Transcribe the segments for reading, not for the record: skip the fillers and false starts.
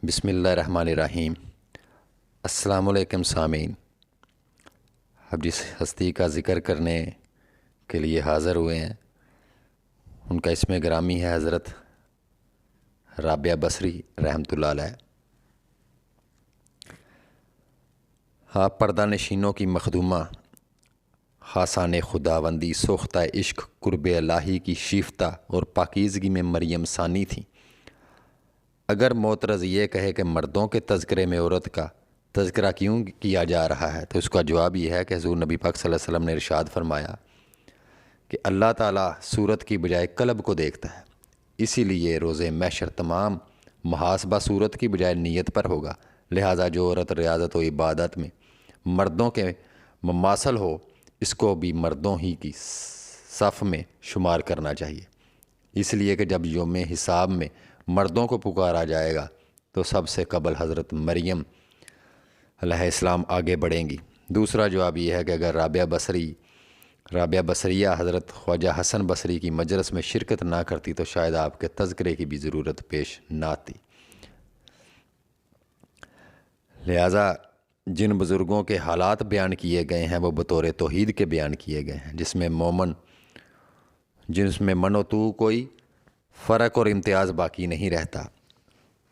بسم اللہ الرحمن الرحیم۔ السلام علیکم سامعین، اب جس ہستی کا ذکر کرنے کے لیے حاضر ہوئے ہیں ان کا اسم گرامی ہے حضرت رابعہ بصری رحمۃ اللہ علیہ۔ آپ پردہ نشینوں کی مخدومہ، خاصان خداوندی، سوختہ عشق، قرب الہی کی شیفتہ اور پاکیزگی میں مریم ثانی تھیں۔ اگر معترض یہ کہے کہ مردوں کے تذکرے میں عورت کا تذکرہ کیوں کیا جا رہا ہے، تو اس کا جواب یہ ہے کہ حضور نبی پاک صلی اللہ علیہ وسلم نے ارشاد فرمایا کہ اللہ تعالیٰ صورت کی بجائے قلب کو دیکھتا ہے، اسی لیے روز محشر تمام محاسبہ صورت کی بجائے نیت پر ہوگا۔ لہٰذا جو عورت ریاضت و عبادت میں مردوں کے مماثل ہو، اس کو بھی مردوں ہی کی صف میں شمار کرنا چاہیے، اس لیے کہ جب یوم حساب میں مردوں کو پکارا جائے گا تو سب سے قبل حضرت مریم علیہ السلام آگے بڑھیں گی۔ دوسرا جواب یہ ہے کہ اگر رابعہ بصریہ حضرت خواجہ حسن بصری کی مجلس میں شرکت نہ کرتی تو شاید آپ کے تذکرے کی بھی ضرورت پیش نہ آتی۔ لہٰذا جن بزرگوں کے حالات بیان کیے گئے ہیں وہ بطور توحید کے بیان کیے گئے ہیں، جس میں من و تو کوئی فرق اور امتیاز باقی نہیں رہتا۔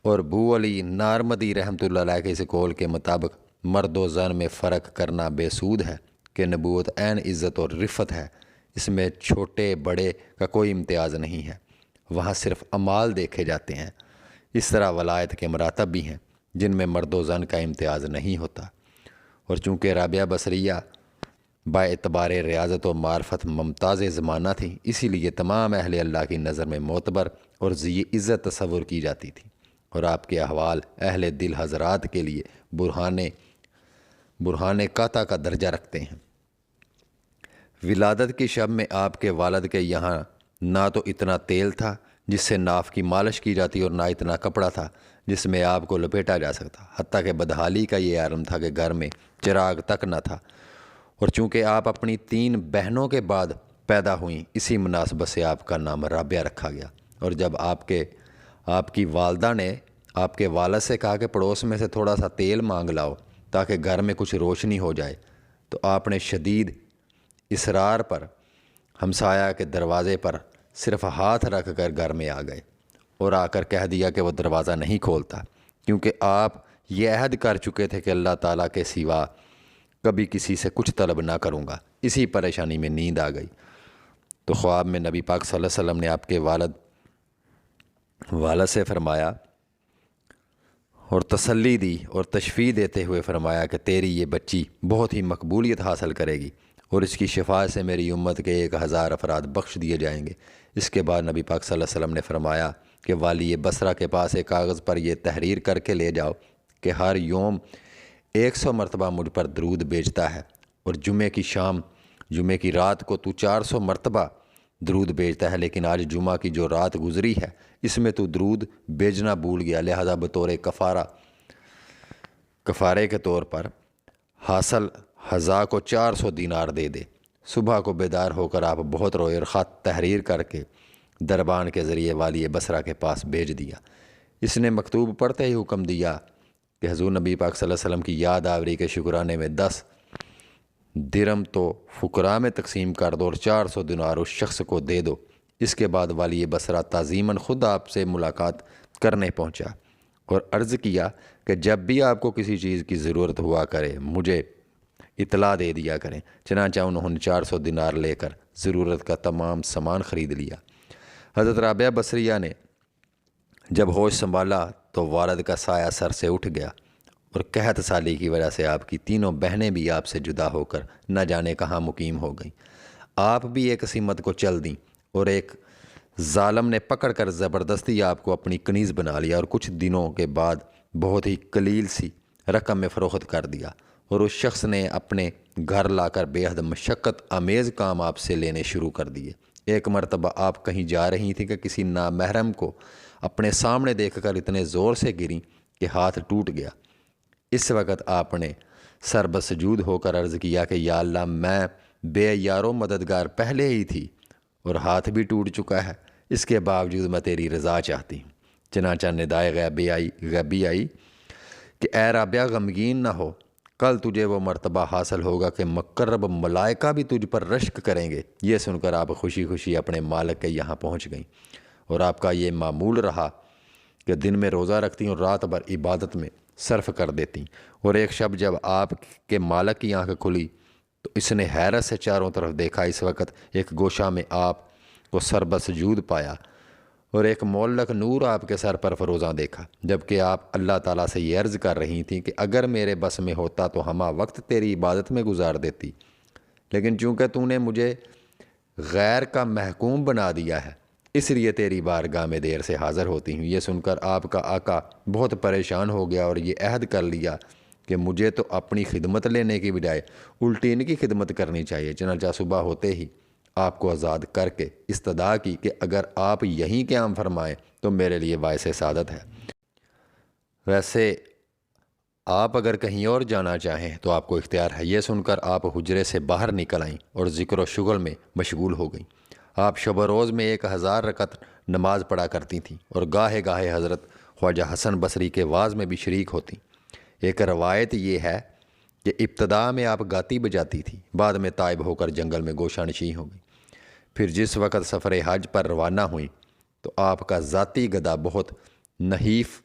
اور بو علی نارمدی رحمۃ اللہ علیہ کے اس قول کے مطابق مرد و زن میں فرق کرنا بے سود ہے کہ نبوت عین عزت اور رفت ہے، اس میں چھوٹے بڑے کا کوئی امتیاز نہیں ہے، وہاں صرف اعمال دیکھے جاتے ہیں۔ اس طرح ولایت کے مراتب بھی ہیں جن میں مرد و زن کا امتیاز نہیں ہوتا، اور چونکہ رابعہ بصریہ با اعتبار ریاضت و معرفت ممتاز زمانہ تھی، اسی لیے تمام اہل اللہ کی نظر میں معتبر اور ذی عزت تصور کی جاتی تھی، اور آپ کے احوال اہل دل حضرات کے لیے برہان قاطع کا درجہ رکھتے ہیں۔ ولادت کی شب میں آپ کے والد کے یہاں نہ تو اتنا تیل تھا جس سے ناف کی مالش کی جاتی، اور نہ اتنا کپڑا تھا جس میں آپ کو لپیٹا جا سکتا، حتیٰ کہ بدحالی کا یہ عالم تھا کہ گھر میں چراغ تک نہ تھا۔ اور چونکہ آپ اپنی 3 بہنوں کے بعد پیدا ہوئیں، اسی مناسبت سے آپ کا نام رابعہ رکھا گیا۔ اور جب آپ کی والدہ نے آپ کے والد سے کہا کہ پڑوس میں سے تھوڑا سا تیل مانگ لاؤ تاکہ گھر میں کچھ روشنی ہو جائے، تو آپ نے شدید اصرار پر ہمسایہ کے دروازے پر صرف ہاتھ رکھ کر گھر میں آ گئے اور آ کر کہہ دیا کہ وہ دروازہ نہیں کھولتا، کیونکہ آپ یہ عہد کر چکے تھے کہ اللہ تعالیٰ کے سوا کبھی کسی سے کچھ طلب نہ کروں گا۔ اسی پریشانی میں نیند آ گئی تو خواب میں نبی پاک صلی اللہ علیہ وسلم نے آپ کے والد سے فرمایا اور تسلی دی اور تشفیع دیتے ہوئے فرمایا کہ تیری یہ بچی بہت ہی مقبولیت حاصل کرے گی، اور اس کی شفاعت سے میری امت کے 1000 افراد بخش دیے جائیں گے۔ اس کے بعد نبی پاک صلی اللہ علیہ وسلم نے فرمایا کہ والی بصرہ کے پاس ایک کاغذ پر یہ تحریر کر کے لے جاؤ کہ ہر یوم 100 مرتبہ مجھ پر درود بھیجتا ہے، اور جمعے کی رات کو تو 400 مرتبہ درود بھیجتا ہے، لیکن آج جمعہ کی جو رات گزری ہے اس میں تو درود بھیجنا بھول گیا، لہذا بطور کفارے کے طور پر حاصل حضا کو 400 دینار دے دے۔ صبح کو بیدار ہو کر آپ بہت روئے اور خط تحریر کر کے دربان کے ذریعے والی بصرہ کے پاس بھیج دیا۔ اس نے مکتوب پڑھتے ہی حکم دیا کہ حضور نبی پاک صلی اللہ علیہ وسلم کی یاد آوری کے شکرانے میں 10 درم تو فقراء میں تقسیم کر دو اور 400 دینار اس شخص کو دے دو۔ اس کے بعد والی بصرہ تعظیماً خود آپ سے ملاقات کرنے پہنچا اور عرض کیا کہ جب بھی آپ کو کسی چیز کی ضرورت ہوا کرے مجھے اطلاع دے دیا کریں۔ چنانچہ انہوں نے 400 دینار لے کر ضرورت کا تمام سامان خرید لیا۔ حضرت رابعہ بصریہ نے جب ہوش سنبھالا تو والد کا سایہ سر سے اٹھ گیا، اور قحط سالی کی وجہ سے آپ کی 3 بہنیں بھی آپ سے جدا ہو کر نہ جانے کہاں مقیم ہو گئیں۔ آپ بھی ایک سمت کو چل دیں، اور ایک ظالم نے پکڑ کر زبردستی آپ کو اپنی کنیز بنا لیا، اور کچھ دنوں کے بعد بہت ہی قلیل سی رقم میں فروخت کر دیا، اور اس شخص نے اپنے گھر لا کر بے حد مشقت آمیز کام آپ سے لینے شروع کر دیے۔ ایک مرتبہ آپ کہیں جا رہی تھیں کہ کسی نامحرم کو اپنے سامنے دیکھ کر اتنے زور سے گریں کہ ہاتھ ٹوٹ گیا۔ اس وقت آپ نے سر بسجود ہو کر عرض کیا کہ یا اللہ، میں بے یارو مددگار پہلے ہی تھی اور ہاتھ بھی ٹوٹ چکا ہے، اس کے باوجود میں تیری رضا چاہتی ہوں۔ چنانچہ ندائے غیبی آئی کہ اے رابعہ غمگین نہ ہو، کل تجھے وہ مرتبہ حاصل ہوگا کہ مقرب ملائکہ بھی تجھ پر رشک کریں گے۔ یہ سن کر آپ خوشی خوشی اپنے مالک کے یہاں پہنچ گئیں، اور آپ کا یہ معمول رہا کہ دن میں روزہ رکھتی اور رات بھر عبادت میں صرف کر دیتی۔ اور ایک شب جب آپ کے مالک کی آنکھ کھلی تو اس نے حیرت سے چاروں طرف دیکھا۔ اس وقت ایک گوشہ میں آپ کو سربسجود پایا اور ایک معلق نور آپ کے سر پر فروزاں دیکھا، جبکہ آپ اللہ تعالیٰ سے یہ عرض کر رہی تھیں کہ اگر میرے بس میں ہوتا تو ہمہ وقت تیری عبادت میں گزار دیتی، لیکن چونکہ تو نے مجھے غیر کا محکوم بنا دیا ہے، اس لیے تیری بارگاہ میں دیر سے حاضر ہوتی ہوں۔ یہ سن کر آپ کا آقا بہت پریشان ہو گیا اور یہ عہد کر لیا کہ مجھے تو اپنی خدمت لینے کی بجائے الٹی ان کی خدمت کرنی چاہیے۔ چنانچہ صبح ہوتے ہی آپ کو آزاد کر کے استدعا کی کہ اگر آپ یہیں قیام فرمائیں تو میرے لیے باعث سعادت ہے، ویسے آپ اگر کہیں اور جانا چاہیں تو آپ کو اختیار ہے۔ یہ سن کر آپ حجرے سے باہر نکل آئیں اور ذکر و شغل میں مشغول ہو گئیں۔ آپ شب و روز میں 1000 رکعت نماز پڑھا کرتی تھیں اور گاہے گاہے حضرت خواجہ حسن بصری کے واعظ میں بھی شریک ہوتیں۔ ایک روایت یہ ہے کہ ابتدا میں آپ گاتی بجاتی تھی، بعد میں تائب ہو کر جنگل میں گوشہ نشین ہو گئی۔ پھر جس وقت سفر حج پر روانہ ہوئیں تو آپ کا ذاتی گدھا بہت نحیف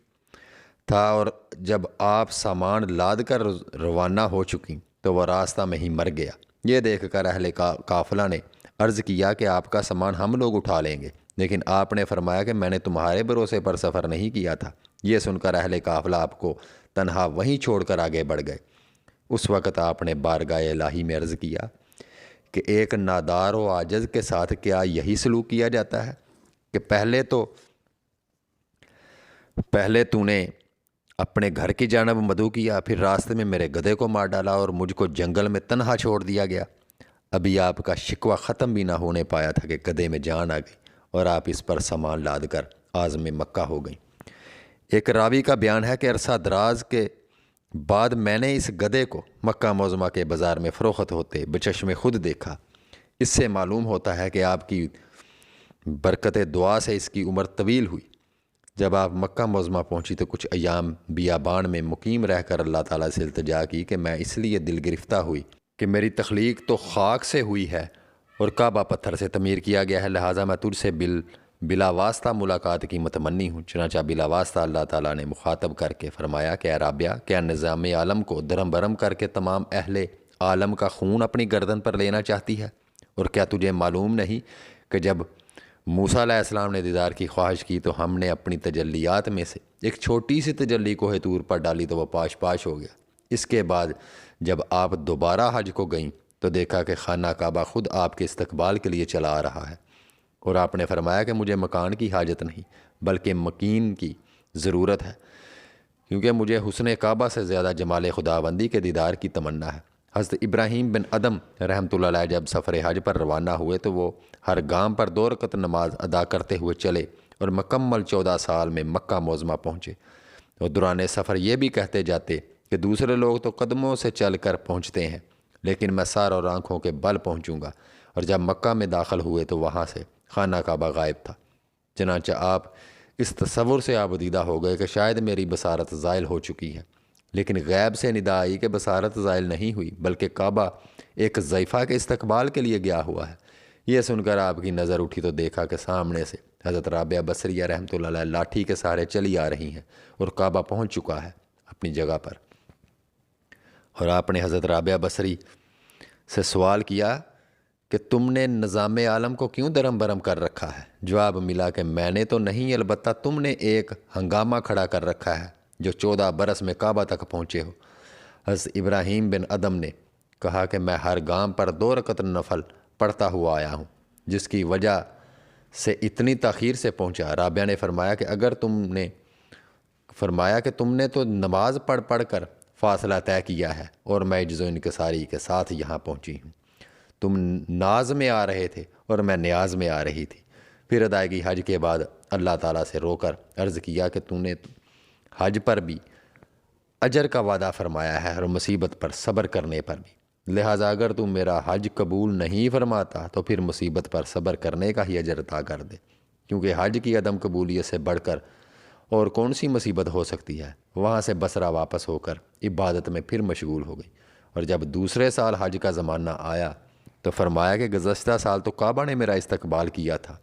تھا، اور جب آپ سامان لاد کر روانہ ہو چکیں تو وہ راستہ میں ہی مر گیا۔ یہ دیکھ کر اہل قافلہ نے عرض کیا کہ آپ کا سامان ہم لوگ اٹھا لیں گے، لیکن آپ نے فرمایا کہ میں نے تمہارے بھروسے پر سفر نہیں کیا تھا۔ یہ سن کر اہل قافلہ آپ کو تنہا وہیں چھوڑ کر آگے بڑھ گئے۔ اس وقت آپ نے بارگاہ الہی میں عرض کیا کہ ایک نادار و عاجز کے ساتھ کیا یہی سلوک کیا جاتا ہے کہ پہلے تو نے اپنے گھر کی جانب مدعو کیا، پھر راستے میں میرے گدھے کو مار ڈالا اور مجھ کو جنگل میں تنہا چھوڑ دیا گیا۔ ابھی آپ کا شکوہ ختم بھی نہ ہونے پایا تھا کہ گدھے میں جان آ گئی اور آپ اس پر سامان لاد کر عازم مکہ ہو گئیں۔ ایک راوی کا بیان ہے کہ عرصہ دراز کے بعد میں نے اس گدھے کو مکہ معظمہ کے بازار میں فروخت ہوتے بچشم خود دیکھا۔ اس سے معلوم ہوتا ہے کہ آپ کی برکت دعا سے اس کی عمر طویل ہوئی۔ جب آپ مکہ معظمہ پہنچی تو کچھ ایام بیابان میں مقیم رہ کر اللہ تعالیٰ سے التجا کی کہ میں اس لیے دل گرفتہ ہوئی کہ میری تخلیق تو خاک سے ہوئی ہے اور کعبہ پتھر سے تعمیر کیا گیا ہے، لہٰذا میں تجھ سے بلا واسطہ ملاقات کی متمنی ہوں۔ چنانچہ بلا واسطہ اللہ تعالیٰ نے مخاطب کر کے فرمایا کہ اے رابعہ، کیا نظام عالم کو درہم برہم کر کے تمام اہل عالم کا خون اپنی گردن پر لینا چاہتی ہے؟ اور کیا تجھے معلوم نہیں کہ جب موسیٰ علیہ السلام نے دیدار کی خواہش کی تو ہم نے اپنی تجلیات میں سے ایک چھوٹی سی تجلی کوہ طور پر ڈالی تو وہ پاش پاش ہو گیا۔ اس کے بعد جب آپ دوبارہ حج کو گئیں تو دیکھا کہ خانہ کعبہ خود آپ کے استقبال کے لیے چلا آ رہا ہے، اور آپ نے فرمایا کہ مجھے مکان کی حاجت نہیں بلکہ مکین کی ضرورت ہے، کیونکہ مجھے حسن کعبہ سے زیادہ جمال خداوندی کے دیدار کی تمنا ہے۔ حضرت ابراہیم بن ادم رحمۃ اللہ علیہ جب سفر حج پر روانہ ہوئے تو وہ ہر گام پر 2 رکعت نماز ادا کرتے ہوئے چلے اور مکمل 14 سال میں مکہ معظمہ پہنچے، اور دوران سفر یہ بھی کہتے جاتے کہ دوسرے لوگ تو قدموں سے چل کر پہنچتے ہیں لیکن میں سار اور آنکھوں کے بل پہنچوں گا۔ اور جب مکہ میں داخل ہوئے تو وہاں سے خانہ کعبہ غائب تھا۔ چنانچہ آپ اس تصور سے آبدیدہ ہو گئے کہ شاید میری بصارت زائل ہو چکی ہے، لیکن غیب سے ندا آئی کہ بصارت زائل نہیں ہوئی بلکہ کعبہ ایک ضیفہ کے استقبال کے لیے گیا ہوا ہے۔ یہ سن کر آپ کی نظر اٹھی تو دیکھا کہ سامنے سے حضرت رابعہ بصریہ رحمۃ اللہ علیہ لاٹھی کے سہارے چلی آ رہی ہیں اور کعبہ پہنچ چکا ہے اپنی جگہ پر۔ اور آپ نے حضرت رابعہ بصری سے سوال کیا کہ تم نے نظام عالم کو کیوں درم برم کر رکھا ہے؟ جواب ملا کہ میں نے تو نہیں، البتہ تم نے ایک ہنگامہ کھڑا کر رکھا ہے جو 14 برس میں کعبہ تک پہنچے ہو۔ حضرت ابراہیم بن ادم نے کہا کہ میں ہر گام پر 2 رکعت نفل پڑھتا ہوا آیا ہوں، جس کی وجہ سے اتنی تاخیر سے پہنچا۔ رابعہ نے فرمایا کہ تم نے تو نماز پڑھ کر فاصلہ طے کیا ہے اور میں عجز و انکساری کے ساتھ یہاں پہنچی ہوں۔ تم ناز میں آ رہے تھے اور میں نیاز میں آ رہی تھی۔ پھر ادائیگی حج کے بعد اللہ تعالیٰ سے رو کر عرض کیا کہ تو نے حج پر بھی اجر کا وعدہ فرمایا ہے اور مصیبت پر صبر کرنے پر بھی، لہٰذا اگر تو میرا حج قبول نہیں فرماتا تو پھر مصیبت پر صبر کرنے کا ہی اجر عطا کر دے، کیونکہ حج کی عدم قبولیت سے بڑھ کر اور کون سی مصیبت ہو سکتی ہے۔ وہاں سے بصرہ واپس ہو کر عبادت میں پھر مشغول ہو گئی، اور جب دوسرے سال حج کا زمانہ آیا تو فرمایا کہ گزشتہ سال تو کعبہ نے میرا استقبال کیا تھا،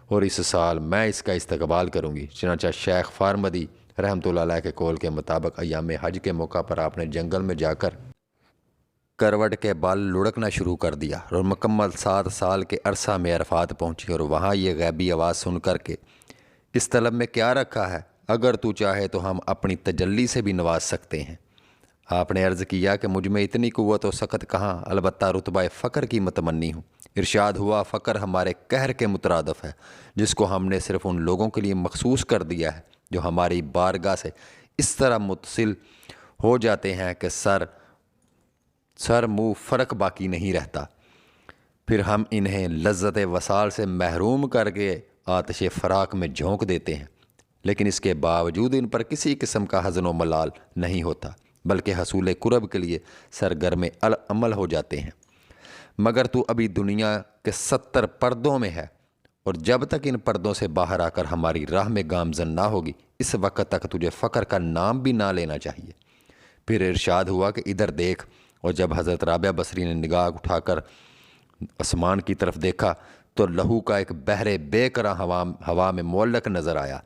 اور اس سال میں اس کا استقبال کروں گی۔ چنانچہ شیخ فارمدی رحمۃ اللہ علیہ کے قول کے مطابق ایام حج کے موقع پر آپ نے جنگل میں جا کر کروٹ کے بال لڑکنا شروع کر دیا، اور مکمل 7 سال کے عرصہ میں عرفات پہنچی، اور وہاں یہ غیبی آواز سن کر کے اس طلب میں کیا رکھا ہے، اگر تو چاہے تو ہم اپنی تجلی سے بھی نواز سکتے ہیں۔ آپ نے عرض کیا کہ مجھ میں اتنی قوت و سخت کہاں، البتہ رتبہ فقر کی متمنی ہوں۔ ارشاد ہوا، فقر ہمارے قہر کے مترادف ہے، جس کو ہم نے صرف ان لوگوں کے لیے مخصوص کر دیا ہے جو ہماری بارگاہ سے اس طرح متصل ہو جاتے ہیں کہ سر منہ فرق باقی نہیں رہتا، پھر ہم انہیں لذت وصال سے محروم کر کے آتش فراق میں جھونک دیتے ہیں، لیکن اس کے باوجود ان پر کسی قسم کا حزن و ملال نہیں ہوتا، بلکہ حصول قرب کے لیے سرگرم عمل ہو جاتے ہیں۔ مگر تو ابھی دنیا کے 70 پردوں میں ہے، اور جب تک ان پردوں سے باہر آ کر ہماری راہ میں گامزن نہ ہوگی، اس وقت تک تجھے فقر کا نام بھی نہ لینا چاہیے۔ پھر ارشاد ہوا کہ ادھر دیکھ، اور جب حضرت رابعہ بصری نے نگاہ اٹھا کر آسمان کی طرف دیکھا تو لہو کا ایک بحر بے کرا ہوا میں معلق نظر آیا،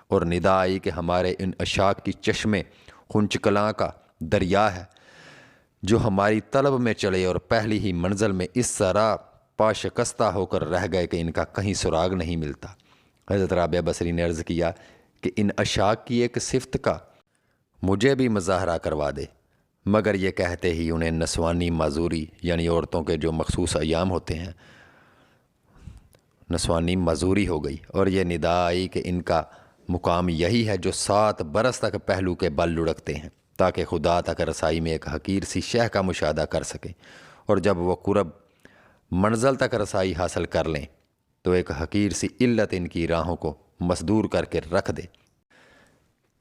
اور ندا آئی کہ ہمارے ان اشاک کی چشمے خنچ کلاں کا دریا ہے جو ہماری طلب میں چلے، اور پہلی ہی منزل میں اس طرح پا شکستہ ہو کر رہ گئے کہ ان کا کہیں سراغ نہیں ملتا۔ حضرت رابعہ بصری نے عرض کیا کہ ان اشاک کی ایک صفت کا مجھے بھی مظاہرہ کروا دے، مگر یہ کہتے ہی انہیں نسوانی معذوری، یعنی عورتوں کے جو مخصوص ایام ہوتے ہیں، نسوانی معذوری ہو گئی، اور یہ ندا آئی کہ ان کا مقام یہی ہے جو 7 برس تک پہلو کے بل لڑکتے ہیں، تاکہ خدا تک رسائی میں ایک حقیر سی شے کا مشاہدہ کر سکیں، اور جب وہ قرب منزل تک رسائی حاصل کر لیں تو ایک حقیر سی علت ان کی راہوں کو مسدور کر کے رکھ دے۔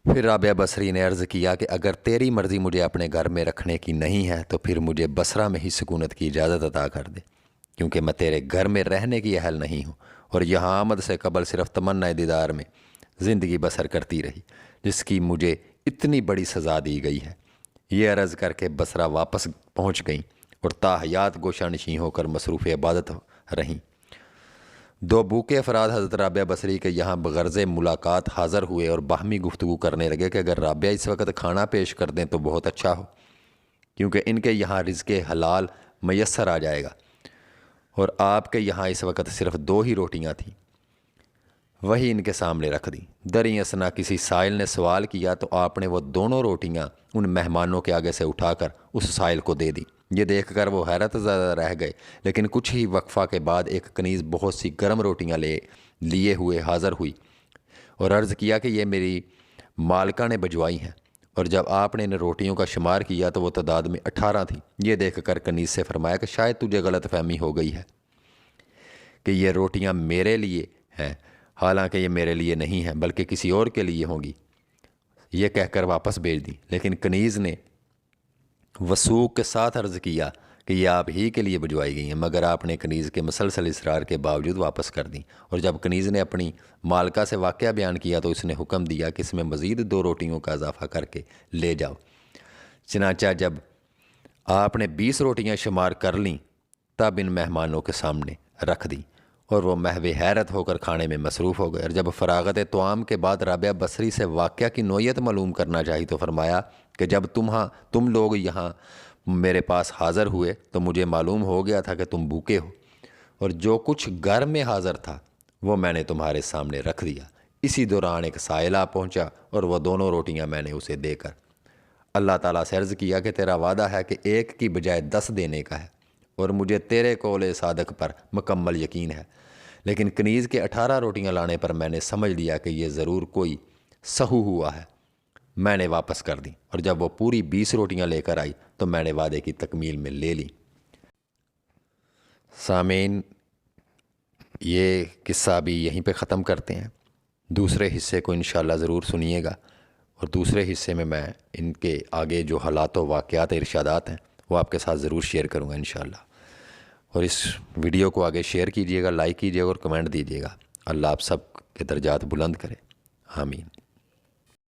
پھر رابعہ بصری نے عرض کیا کہ اگر تیری مرضی مجھے اپنے گھر میں رکھنے کی نہیں ہے تو پھر مجھے بصرہ میں ہی سکونت کی اجازت عطا کر دے، کیونکہ میں تیرے گھر میں رہنے کی اہل نہیں ہوں، اور یہاں آمد سے قبل صرف تمنا دیدار میں زندگی بسر کرتی رہی، جس کی مجھے اتنی بڑی سزا دی گئی ہے۔ یہ عرض کر کے بصرہ واپس پہنچ گئیں، اور تاحیات گوشہ نشیں ہو کر مصروف عبادت رہیں۔ 2 بھوکے افراد حضرت رابعہ بصری کے یہاں بغرض ملاقات حاضر ہوئے اور باہمی گفتگو کرنے لگے کہ اگر رابعہ اس وقت کھانا پیش کر دیں تو بہت اچھا ہو، کیونکہ ان کے یہاں رزق حلال میسر آ جائے گا، اور آپ کے یہاں اس وقت صرف 2 ہی روٹیاں تھیں۔ وہی ان کے سامنے رکھ دیں۔ دریں اثنا کسی سائل نے سوال کیا تو آپ نے وہ دونوں روٹیاں ان مہمانوں کے آگے سے اٹھا کر اس سائل کو دے دی۔ یہ دیکھ کر وہ حیرت زدہ رہ گئے، لیکن کچھ ہی وقفہ کے بعد ایک کنیز بہت سی گرم روٹیاں لیے ہوئے حاضر ہوئی اور عرض کیا کہ یہ میری مالکہ نے بھجوائی ہیں، اور جب آپ نے ان روٹیوں کا شمار کیا تو وہ تعداد میں 18 تھیں۔ یہ دیکھ کر کنیز سے فرمایا کہ شاید تجھے غلط فہمی ہو گئی ہے کہ یہ روٹیاں میرے لیے ہیں، حالانکہ یہ میرے لیے نہیں ہیں بلکہ کسی اور کے لیے ہوں گی۔ یہ کہہ کر واپس بھیج دی، لیکن کنیز نے وثوق کے ساتھ عرض کیا کہ یہ آپ ہی کے لیے بھجوائی گئی ہیں، مگر آپ نے کنیز کے مسلسل اصرار کے باوجود واپس کر دیں، اور جب کنیز نے اپنی مالکہ سے واقعہ بیان کیا تو اس نے حکم دیا کہ اس میں مزید 2 روٹیوں کا اضافہ کر کے لے جاؤ۔ چنانچہ جب آپ نے 20 روٹیاں شمار کر لیں تب ان مہمانوں کے سامنے رکھ دیں، اور وہ محو حیرت ہو کر کھانے میں مصروف ہو گئے۔ اور جب فراغت طعام کے بعد رابعہ بصری سے واقعہ کی نوعیت معلوم کرنا چاہی تو فرمایا کہ جب تم لوگ یہاں میرے پاس حاضر ہوئے تو مجھے معلوم ہو گیا تھا کہ تم بھوکے ہو، اور جو کچھ گھر میں حاضر تھا وہ میں نے تمہارے سامنے رکھ دیا۔ اسی دوران ایک سائل آ پہنچا اور وہ دونوں روٹیاں میں نے اسے دے کر اللہ تعالیٰ سے عرض کیا کہ تیرا وعدہ ہے کہ 1 کی بجائے 10 دینے کا ہے، اور مجھے تیرے قول صادق پر مکمل یقین ہے، لیکن کنیز کے 18 روٹیاں لانے پر میں نے سمجھ لیا کہ یہ ضرور کوئی سہو ہوا ہے۔ میں نے واپس کر دی، اور جب وہ پوری 20 روٹیاں لے کر آئی تو میں نے وعدے کی تکمیل میں لے لی۔ سامعین، یہ قصہ بھی یہیں پہ ختم کرتے ہیں۔ دوسرے حصے کو انشاءاللہ ضرور سنیے گا، اور دوسرے حصے میں ان کے آگے جو حالات و واقعات ارشادات ہیں وہ آپ کے ساتھ ضرور شیئر کروں گا انشاءاللہ۔ اور اس ویڈیو کو آگے شیئر کیجیے گا، لائک کیجیے گا اور کمنٹ دیجیے گا۔ اللہ آپ سب کے درجات بلند کرے، آمین۔